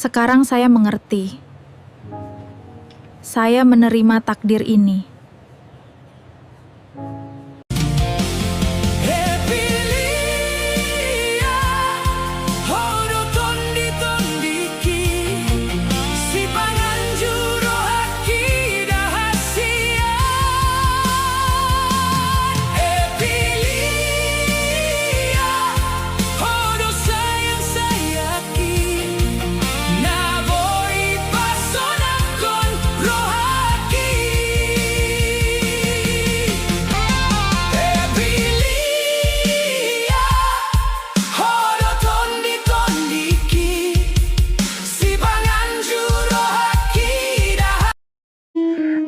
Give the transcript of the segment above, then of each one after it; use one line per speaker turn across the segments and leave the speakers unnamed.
Sekarang saya mengerti. Saya menerima takdir ini.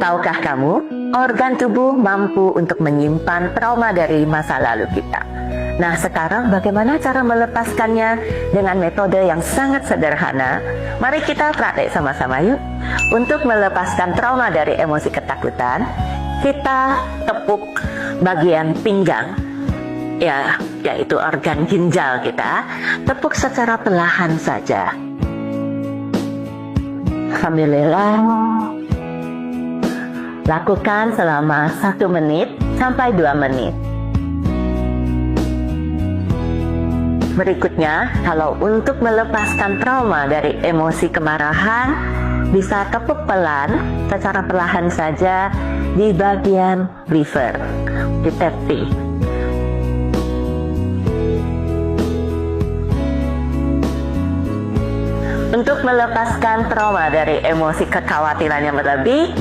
Tahukah kamu, organ tubuh mampu untuk menyimpan trauma dari masa lalu kita. Nah, sekarang bagaimana cara melepaskannya dengan metode yang sangat sederhana? Mari kita praktek sama-sama yuk. Untuk melepaskan trauma dari emosi ketakutan, kita tepuk bagian pinggang, yaitu organ ginjal kita. Tepuk secara perlahan saja. Alhamdulillah. Lakukan selama 1 menit sampai 2 menit. Berikutnya, kalau untuk melepaskan trauma dari emosi kemarahan, bisa tepuk pelan, secara perlahan saja di bagian liver, di tepi. Untuk melepaskan trauma dari emosi kekhawatiran yang berlebih,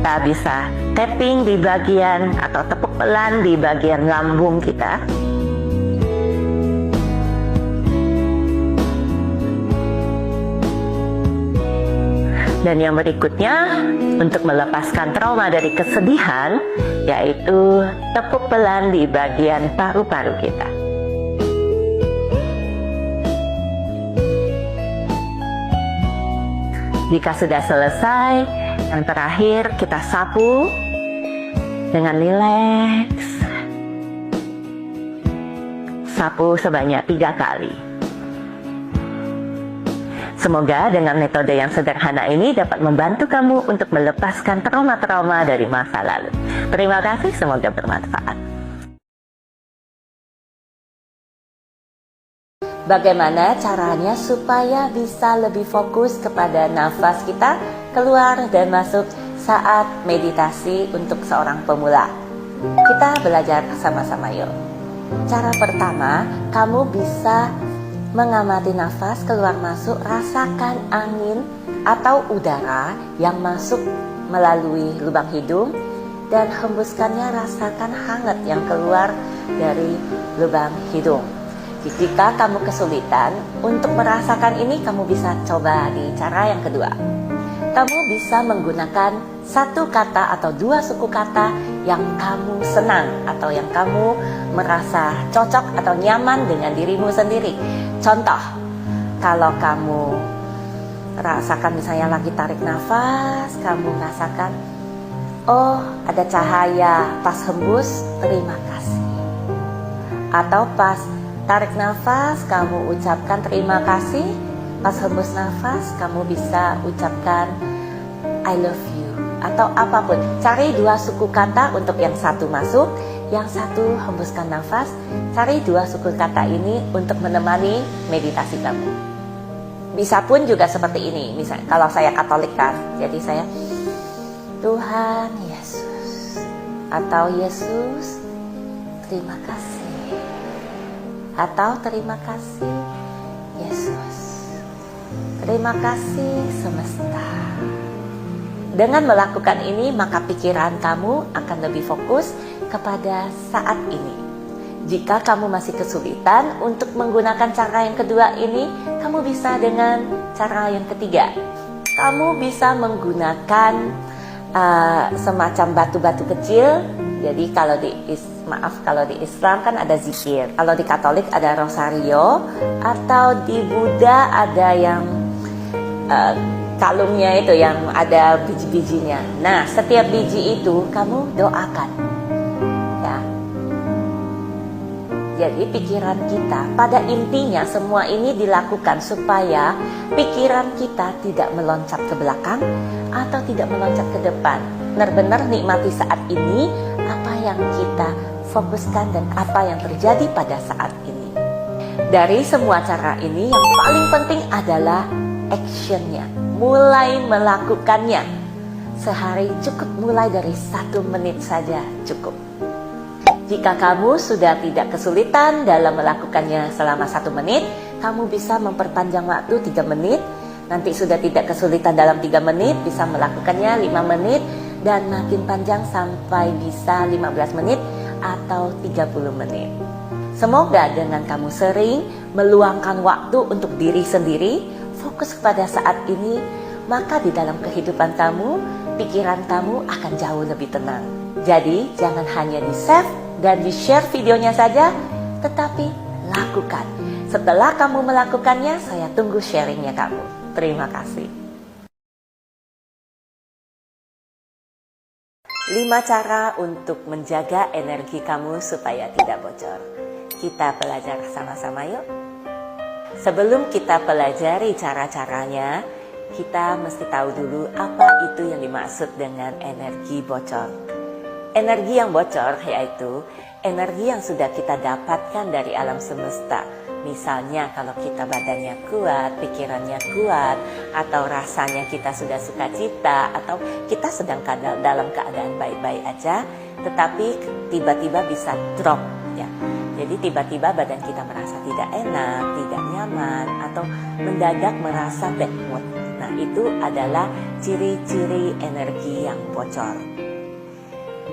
kita bisa tapping di bagian atau tepuk pelan di bagian lambung kita. Dan yang berikutnya, untuk melepaskan trauma dari kesedihan, yaitu tepuk pelan di bagian paru-paru kita. Jika sudah selesai, yang terakhir kita sapu dengan rileks. Sapu sebanyak 3 kali. Semoga dengan metode yang sederhana ini dapat membantu kamu untuk melepaskan trauma-trauma dari masa lalu. Terima kasih, semoga bermanfaat. Bagaimana caranya supaya bisa lebih fokus kepada nafas kita keluar dan masuk saat meditasi untuk seorang pemula? Kita belajar sama-sama yuk. Cara pertama, kamu bisa mengamati nafas keluar masuk, rasakan angin atau udara yang masuk melalui lubang hidung dan hembuskannya, rasakan hangat yang keluar dari lubang hidung. Jika kamu kesulitan untuk merasakan ini, kamu bisa coba di cara yang kedua. Kamu bisa menggunakan 1 kata atau 2 suku kata yang kamu senang atau yang kamu merasa cocok atau nyaman dengan dirimu sendiri. Contoh, kalau kamu rasakan misalnya lagi tarik nafas, kamu rasakan, oh ada cahaya, pas hembus, terima kasih. Atau pas tarik nafas, kamu ucapkan terima kasih. Pas hembus nafas, kamu bisa ucapkan I love you. Atau apapun. Cari 2 suku kata untuk yang satu masuk, yang satu hembuskan nafas. Cari 2 suku kata ini untuk menemani meditasi kamu. Bisa pun juga seperti ini. Misalnya, kalau saya Katolik kan, jadi saya Tuhan Yesus. Atau Yesus, terima kasih. Atau terima kasih Yesus. Terima kasih semesta. Dengan melakukan ini, maka pikiran kamu akan lebih fokus kepada saat ini. Jika kamu masih kesulitan untuk menggunakan cara yang kedua ini, kamu bisa dengan cara yang ketiga. Kamu bisa menggunakan semacam batu-batu kecil. Jadi kalau di Islam kan ada zikir, kalau di Katolik ada rosario, atau di Buddha ada yang kalungnya itu yang ada biji-bijinya. Nah, setiap biji itu kamu doakan, ya. Jadi pikiran kita, pada intinya semua ini dilakukan supaya pikiran kita tidak meloncat ke belakang atau tidak meloncat ke depan. Benar-benar nikmati saat ini, apa yang kita fokuskan dan apa yang terjadi pada saat ini. Dari semua cara ini yang paling penting adalah actionnya, mulai melakukannya. Sehari cukup mulai dari 1 menit saja cukup. Jika kamu sudah tidak kesulitan dalam melakukannya selama 1 menit, kamu bisa memperpanjang waktu 3 menit. Nanti sudah tidak kesulitan dalam 3 menit, bisa melakukannya 5 menit. Dan makin panjang sampai bisa 15 menit atau 30 menit. Semoga dengan kamu sering meluangkan waktu untuk diri sendiri, fokus kepada saat ini, maka di dalam kehidupan kamu, pikiran kamu akan jauh lebih tenang. Jadi jangan hanya di-save dan di-share videonya saja, tetapi lakukan. Setelah kamu melakukannya, saya tunggu sharingnya kamu. Terima kasih. 5 cara untuk menjaga energi kamu supaya tidak bocor. Kita belajar sama-sama yuk. Sebelum kita pelajari cara-caranya, kita mesti tahu dulu apa itu yang dimaksud dengan energi bocor. Energi yang bocor yaitu energi yang sudah kita dapatkan dari alam semesta. Misalnya kalau kita badannya kuat, pikirannya kuat, atau rasanya kita sudah sukacita, atau kita sedang dalam keadaan baik-baik aja, tetapi tiba-tiba bisa drop ya. Jadi tiba-tiba badan kita merasa tidak enak, tidak nyaman, atau mendadak merasa bad mood. Nah, itu adalah ciri-ciri energi yang bocor.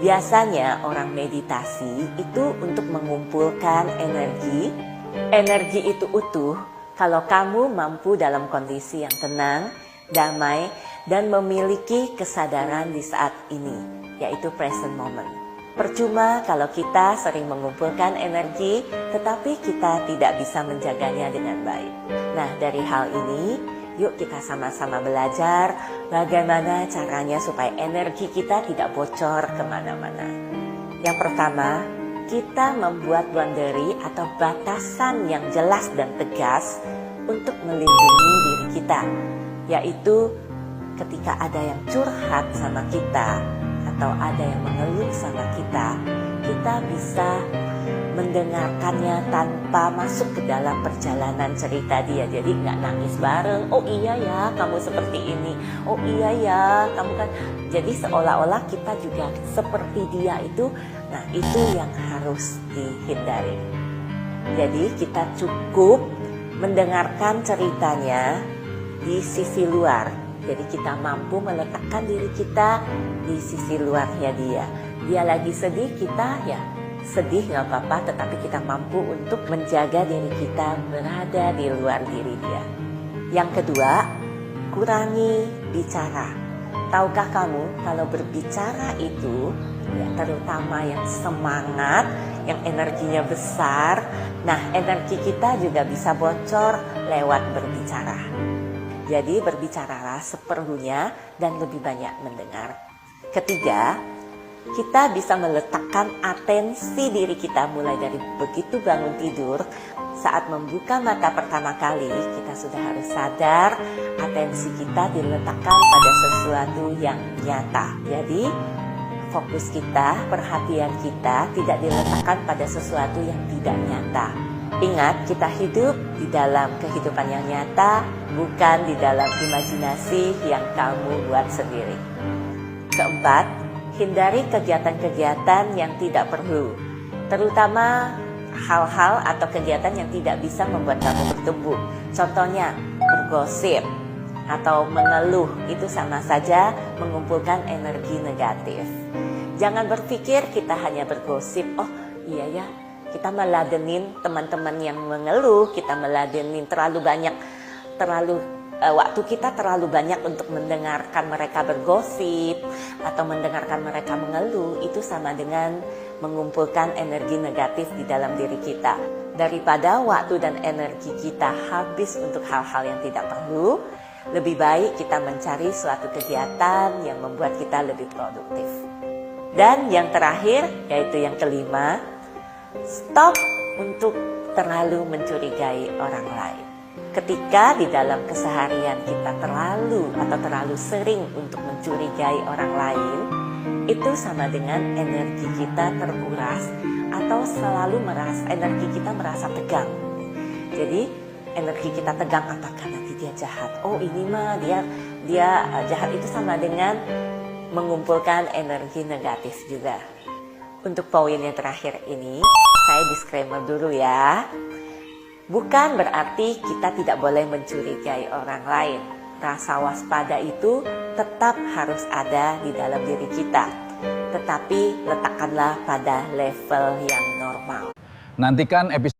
Biasanya orang meditasi itu untuk mengumpulkan energi. Energi itu utuh kalau kamu mampu dalam kondisi yang tenang, damai, dan memiliki kesadaran di saat ini, yaitu present moment. Percuma kalau kita sering mengumpulkan energi, tetapi kita tidak bisa menjaganya dengan baik. Nah, dari hal ini, yuk kita sama-sama belajar bagaimana caranya supaya energi kita tidak bocor kemana-mana. Yang pertama, kita membuat boundary atau batasan yang jelas dan tegas untuk melindungi diri kita. Yaitu ketika ada yang curhat sama kita atau ada yang mengeluh sama kita, kita bisa mendengarkannya tanpa masuk ke dalam perjalanan cerita dia. Jadi nggak nangis bareng, oh iya ya kamu seperti ini, oh iya ya kamu kan. Jadi seolah-olah kita juga seperti dia itu. Nah, itu yang harus dihindari. Jadi kita cukup mendengarkan ceritanya di sisi luar. Jadi kita mampu meletakkan diri kita di sisi luarnya dia. Dia lagi sedih, kita ya sedih nggak apa-apa, tetapi kita mampu untuk menjaga diri kita berada di luar diri dia. Yang kedua, kurangi bicara. Tahukah kamu kalau berbicara itu, ya, terutama yang semangat, yang energinya besar, nah energi kita juga bisa bocor lewat berbicara. Jadi berbicaralah seperlunya dan lebih banyak mendengar. Ketiga, kita bisa meletakkan atensi diri kita mulai dari begitu bangun tidur. Saat membuka mata pertama kali, kita sudah harus sadar atensi kita diletakkan pada sesuatu yang nyata. Jadi fokus kita, perhatian kita tidak diletakkan pada sesuatu yang tidak nyata. Ingat, kita hidup di dalam kehidupan yang nyata, bukan di dalam imajinasi yang kamu buat sendiri. Keempat, hindari kegiatan-kegiatan yang tidak perlu, terutama hal-hal atau kegiatan yang tidak bisa membuat kamu bertumbuh. Contohnya, bergosip atau mengeluh, itu sama saja mengumpulkan energi negatif. Jangan berpikir kita hanya bergosip, oh iya ya, kita meladenin teman-teman yang mengeluh, kita meladenin waktu kita terlalu banyak untuk mendengarkan mereka bergosip atau mendengarkan mereka mengeluh. Itu sama dengan mengumpulkan energi negatif di dalam diri kita. Daripada waktu dan energi kita habis untuk hal-hal yang tidak perlu, lebih baik kita mencari suatu kegiatan yang membuat kita lebih produktif. Dan yang terakhir, yaitu yang kelima, stop untuk terlalu mencurigai orang lain. Ketika di dalam keseharian kita terlalu sering untuk mencurigai orang lain, itu sama dengan energi kita terkuras atau selalu energi kita merasa tegang. Jadi energi kita tegang apakah nanti dia jahat? Oh ini mah dia jahat, itu sama dengan mengumpulkan energi negatif juga. Untuk poin yang terakhir ini, saya disclaimer dulu ya. Bukan berarti kita tidak boleh mencurigai orang lain. Rasa waspada itu tetap harus ada di dalam diri kita. Tetapi letakkanlah pada level yang normal.
Nantikan episode